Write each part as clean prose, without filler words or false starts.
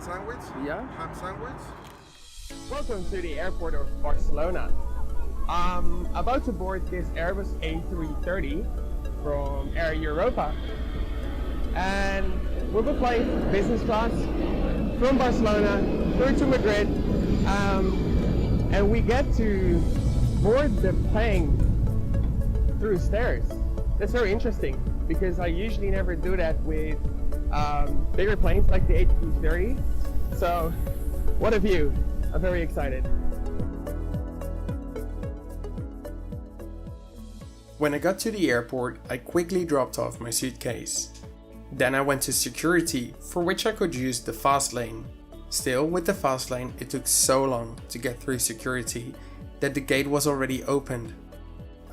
sandwich? Yeah. Ham sandwich? Welcome to the airport of Barcelona. I'm about to board this Airbus A330 from Air Europa. And we'll be flying business class from Barcelona through to Madrid. And we get to board the plane through stairs. That's very interesting because I usually never do that with bigger planes like the A330. So, what a view. I'm very excited. When I got to the airport, I quickly dropped off my suitcase. Then I went to security, for which I could use the fast lane. Still, with the fast lane, it took so long to get through security that the gate was already opened.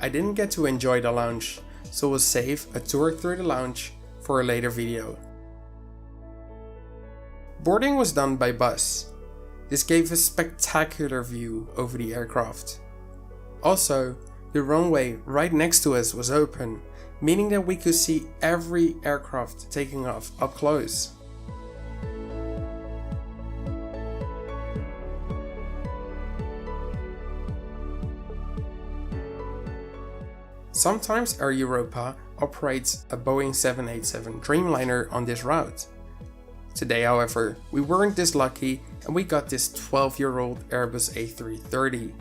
I didn't get to enjoy the lounge, so we'll save a tour through the lounge for a later video. Boarding was done by bus. This gave a spectacular view over the aircraft. Also, the runway right next to us was open, meaning that we could see every aircraft taking off up close. Sometimes Air Europa operates a Boeing 787 Dreamliner on this route. Today, however, we weren't this lucky and we got this 12-year-old Airbus A330.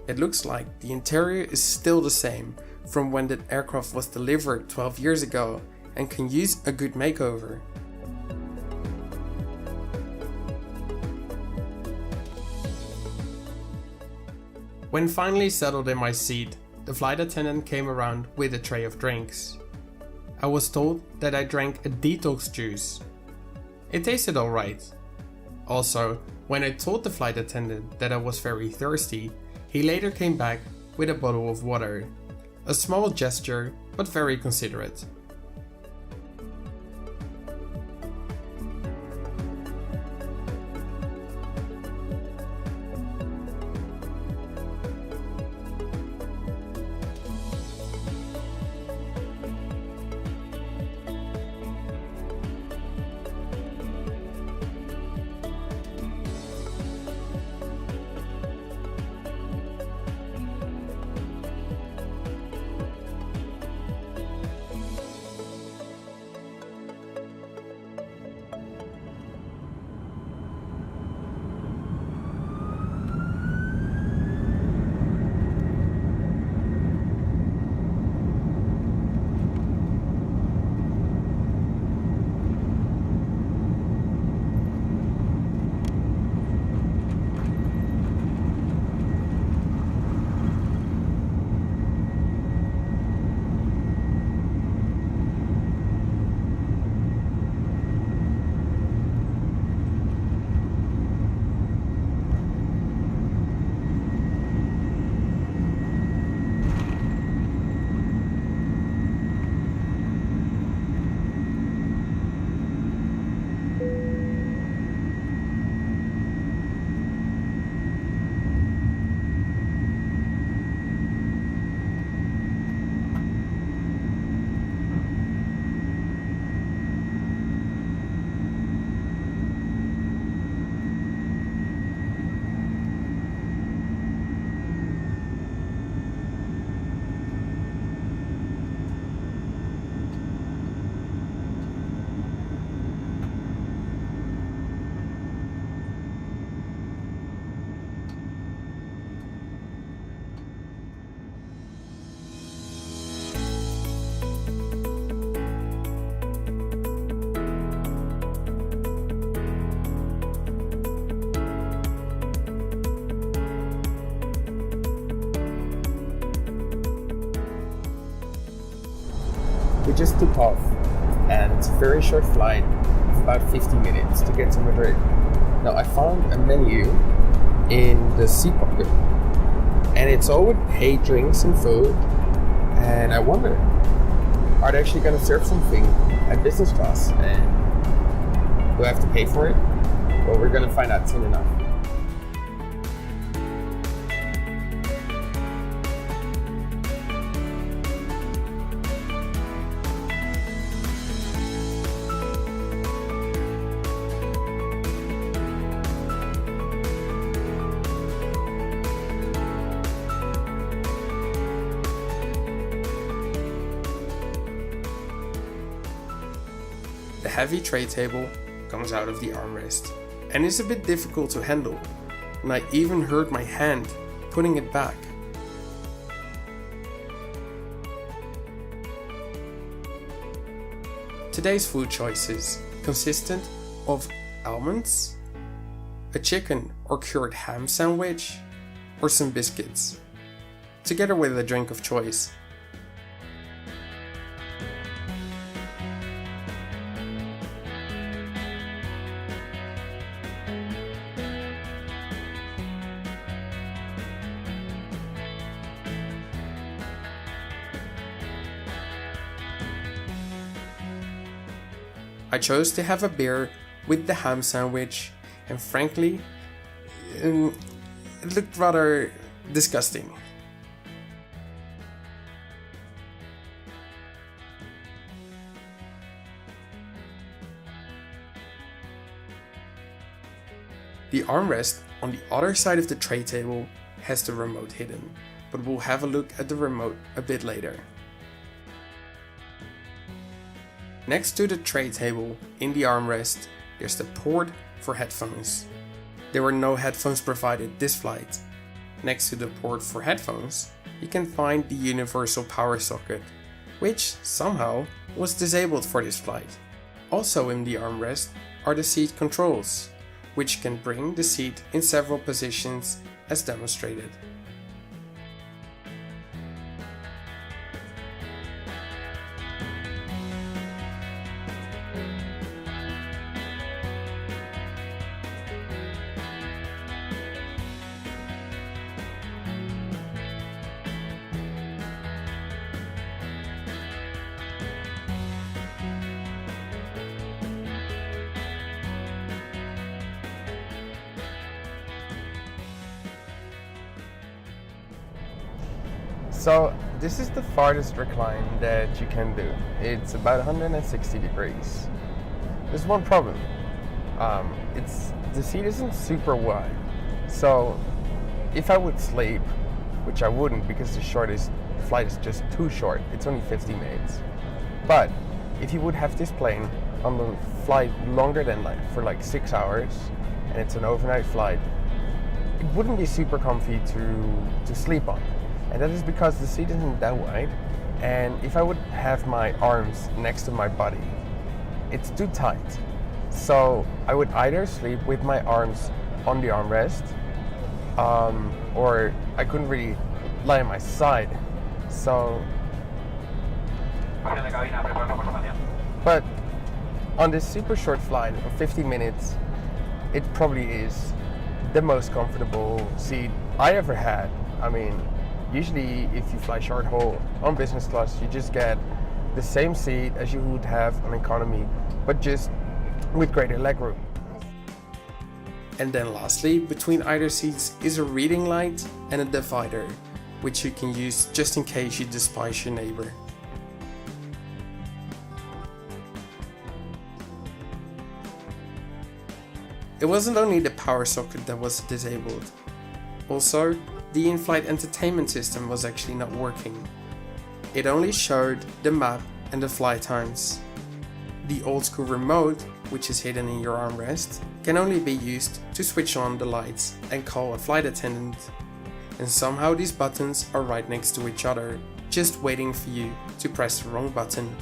It looks like the interior is still the same from when the aircraft was delivered 12 years ago and can use a good makeover. When finally settled in my seat, the flight attendant came around with a tray of drinks. I was told that I drank a detox juice. It tasted alright. Also, when I told the flight attendant that I was very thirsty, he later came back with a bottle of water. A small gesture, but very considerate. We just took off, and it's a very short flight of about 50 minutes to get to Madrid. Now I found a menu in the seat pocket, and it's all with paid drinks and food, and I wonder, are they actually going to serve something at business class, and do I have to pay for it? Well, we're going to find out soon enough. The heavy tray table comes out of the armrest and is a bit difficult to handle, and I even hurt my hand putting it back. Today's food choices consisted of almonds, a chicken or cured ham sandwich, or some biscuits, together with a drink of choice. I chose to have a beer with the ham sandwich, and frankly, it looked rather disgusting. The armrest on the other side of the tray table has the remote hidden, but we'll have a look at the remote a bit later. Next to the tray table, in the armrest, there's the port for headphones. There were no headphones provided this flight. Next to the port for headphones, you can find the universal power socket, which somehow was disabled for this flight. Also in the armrest are the seat controls, which can bring the seat in several positions as demonstrated. So this is the farthest recline that you can do. It's about 160 degrees. There's one problem. The seat isn't super wide. So if I would sleep, which I wouldn't because the flight is just too short. It's only 50 minutes. But if you would have this plane on the flight longer than for 6 hours, and it's an overnight flight, it wouldn't be super comfy to sleep on. And that is because the seat isn't that wide, and if I would have my arms next to my body, it's too tight. So I would either sleep with my arms on the armrest, or I couldn't really lie on my side. So, but on this super short flight of 50 minutes, it probably is the most comfortable seat I ever had. I mean, usually if you fly short haul on business class, you just get the same seat as you would have on economy, but just with greater legroom. And then lastly, between either seats is a reading light and a divider, which you can use just in case you despise your neighbor. It wasn't only the power socket that was disabled. Also, the in-flight entertainment system was actually not working. It only showed the map and the flight times. The old school remote, which is hidden in your armrest, can only be used to switch on the lights and call a flight attendant. And somehow these buttons are right next to each other, just waiting for you to press the wrong button.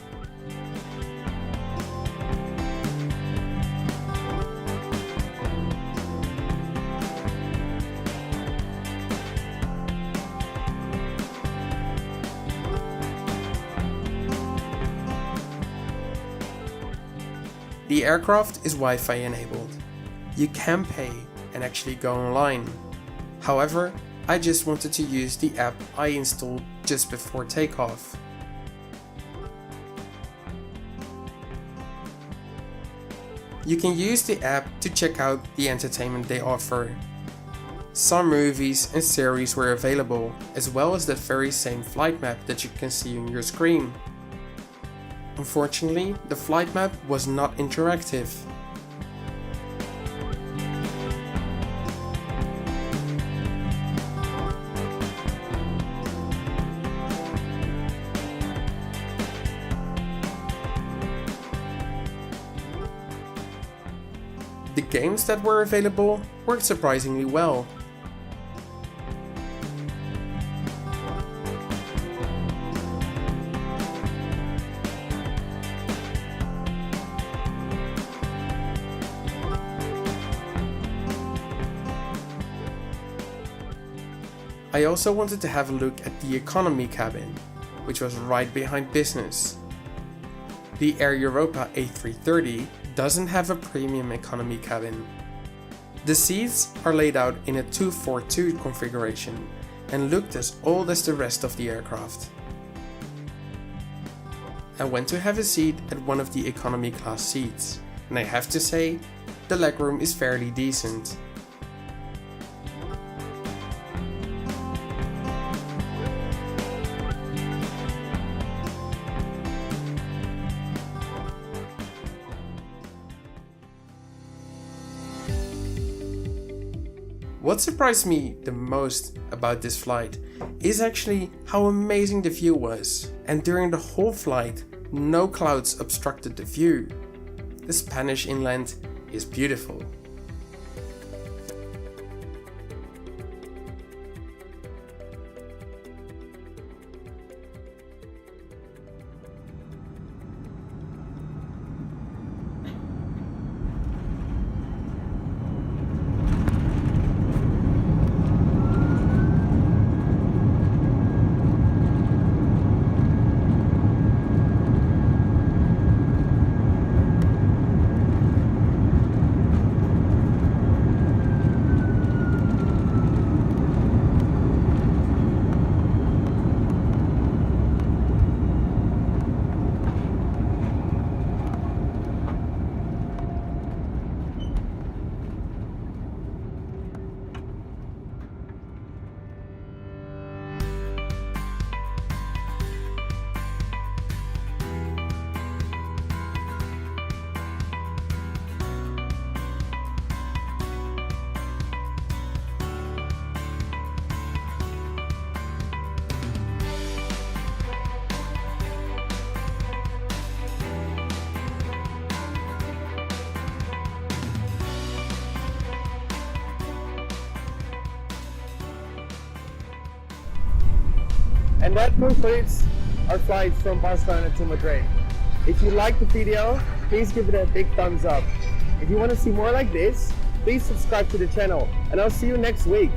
The aircraft is Wi-Fi enabled. You can pay and actually go online. However, I just wanted to use the app I installed just before takeoff. You can use the app to check out the entertainment they offer. Some movies and series were available, as well as the very same flight map that you can see on your screen. Unfortunately, the flight map was not interactive. The games that were available worked surprisingly well. I also wanted to have a look at the economy cabin, which was right behind business. The Air Europa A330 doesn't have a premium economy cabin. The seats are laid out in a 2-4-2 configuration and looked as old as the rest of the aircraft. I went to have a seat at one of the economy class seats, and I have to say, the legroom is fairly decent. What surprised me the most about this flight is actually how amazing the view was, and during the whole flight no clouds obstructed the view. The Spanish inland is beautiful. And that concludes our flight from Barcelona to Madrid. If you liked the video, please give it a big thumbs up. If you want to see more like this, please subscribe to the channel, and I'll see you next week.